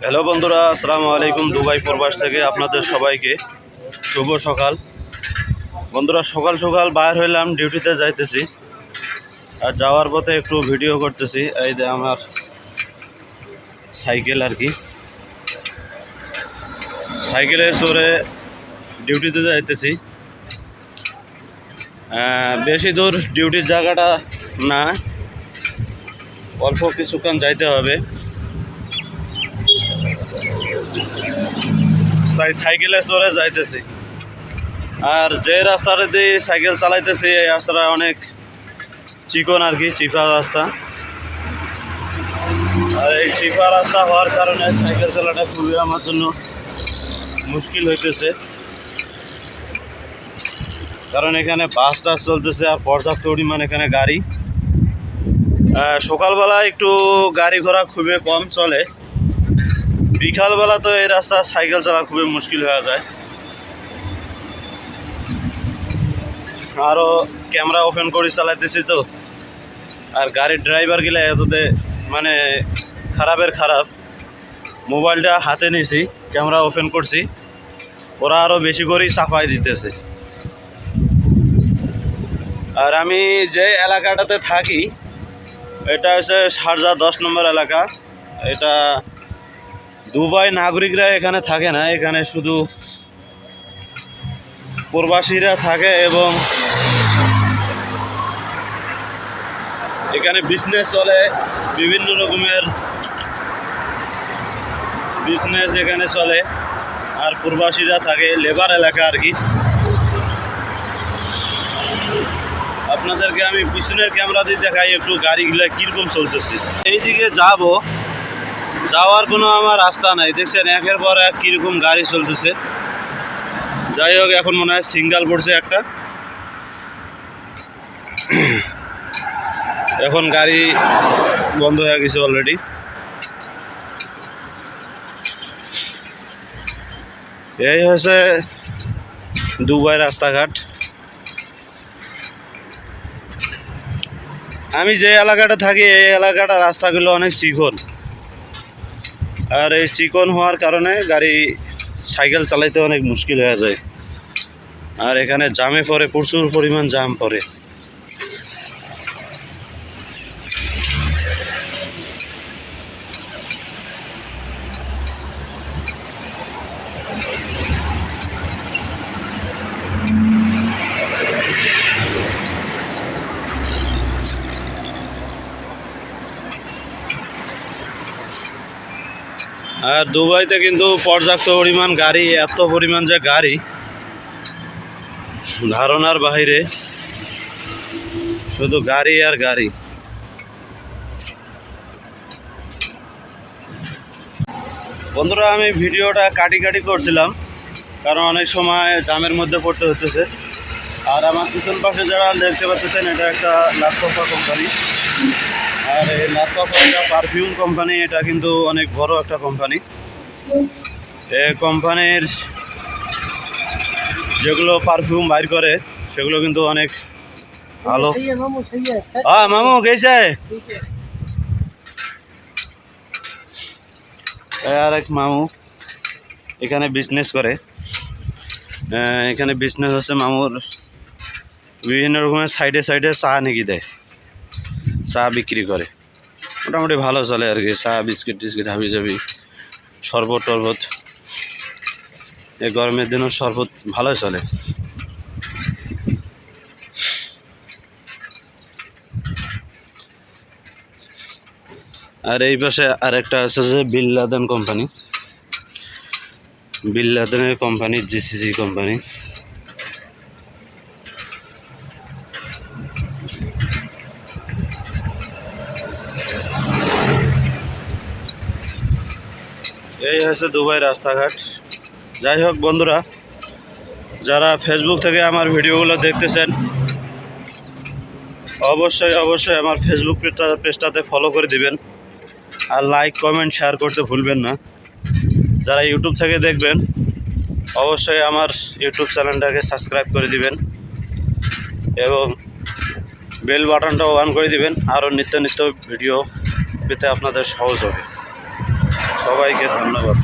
Hello বন্ধুরা, আসসালামু আলাইকুম। দুবাই প্রবাস থেকে আপনাদের সবাইকে শুভ সকাল। বন্ধুরা, সকাল সকাল বাইর হইলাম, ডিউটিতে যাইতেছি। আর যাওয়ার পথে একটু ভিডিও করতেছি। এই যে আমার সাইকেল আর কি, সাইকেলে চড়ে ডিউটিতে যাইতেছি। বেশি দূর ডিউটির জায়গাটা না, অল্প কিছুক্ষণ যাইতে হবে, তাই সাইকেলে চড়ে যাইতেছি। আর যে রাস্তাটা দিয়ে সাইকেল চালাইতেছি এই রাস্তাটা অনেক চিকন আর কি, চিপা রাস্তা। আর এই চিপা রাস্তা হওয়ার কারণে সাইকেল চালাটা খুবই আমার জন্য মুশকিল হইতেছে, কারণ এখানে বাস টাস চলতেছে আর পর্যাপ্ত পরিমাণ এখানে গাড়ি। সকালবেলা একটু গাড়ি ঘোড়া খুবই কম চলে, বিকালবেলা তো এই রাস্তা সাইকেল চালা খুবই মুশকিল হয়ে যায়। আরও ক্যামেরা ওপেন করে চালাইতেছি তো, আর গাড়ির ড্রাইভার গেলে এততে মানে খারাপের খারাপ। মোবাইলটা হাতে নিয়েছি, ক্যামেরা ওপেন করছি, ওরা আরও বেশি করেই চাপাই দিতেছে। আর আমি যে এলাকাটাতে থাকি এটা হচ্ছে শারজা 10 নম্বর এলাকা। এটা দুবাই নাগরিকরা এখানে থাকে না, এখানে শুধু প্রবাসীরা থাকে এবং এখানে বিজনেস চলে, বিভিন্ন রকমের বিজনেস এখানে চলে। আর প্রবাসীরা থাকে, লেবার এলাকা আর কি। আপনাদেরকে আমি পিছনের ক্যামেরা দিয়ে দেখাই একটু গাড়িগুলো কীরকম চলতেছে। এইদিকে যাওয়ার কোনো আমার রাস্তা নাই, দেখছেন একের পর এক কীরকম গাড়ি চলতেছে। যাই হোক, এখন মনে হয় সিঙ্গেল পড়ছে একটা, এখন গাড়ি বন্ধ হয়ে গেছে অলরেডি। এই হচ্ছে দুবাই রাস্তাঘাট। আমি যে এলাকাটা থাকি এই এলাকাটা রাস্তাগুলো অনেক চিকন, আর এই চিকন হওয়ার কারণে গাড়ি সাইকেল চালাইতে অনেক মুশকিল হয়ে যায়। আর এখানে জামে পড়ে, প্রচুর পরিমাণ জাম পড়ে। আর দুবাইতে কিন্তু পর্যাপ্ত পরিমাণ গাড়ি, এত পরিমাণ যে গাড়ি ধারণার বাইরে, শুধু গাড়ি আর গাড়ি। বন্ধুরা, আমি ভিডিওটা কাটি করছিলাম, কারণ অনেক সময় জামের মধ্যে পড়তে হতেছে। আর আমার পিছন পাশে যারা দেখতে পাচ্ছেন এটা একটা লাতফা কোম্পানি। আর এই লাতফা একটা পারফিউম কোম্পানি, এটা কিন্তু অনেক বড় একটা কোম্পানি। এই কোম্পানির যেগুলো পারফিউম বাইর করে সেগুলো কিন্তু অনেক ভালো। হ্যাঁ মামু গেছে, আর এক মামু এখানে বিজনেস করে। এখানে বিজনেস হচ্ছে মামুর, বিভিন্ন রকমের সাইডে সাইডে চা নাকি দেয়, চা বিক্রি করে। মোটামুটি ভালো চলে আর কি, চা বিস্কিট টিস্কিট হাবি জাবি, শরবত টরবত। এই গরমের দিনও শরবত ভালোই চলে। আর এই পাশে আরেকটা আছে যে বিন লাদেন কোম্পানি, বিন লাদেনের কোম্পানি, জিসিসি কোম্পানি। এই হচ্ছে দুবাই রাস্তাঘাট। যাই হোক বন্ধুরা, যারা ফেসবুক থেকে আমার ভিডিওগুলো দেখতেছেন অবশ্যই আমার ফেসবুক পেজটাতে ফলো করে দিবেন, আর লাইক কমেন্ট শেয়ার করতে ভুলবেন না। যারা ইউটিউব থেকে দেখবেন অবশ্যই আমার ইউটিউব চ্যানেলটাকে সাবস্ক্রাইব করে দিবেন এবং বেল বাটনটাও অন করে দিবেন, আরও নিত্য ভিডিও পেতে আপনাদের সহজ হবে। সবাইকে ধন্যবাদ।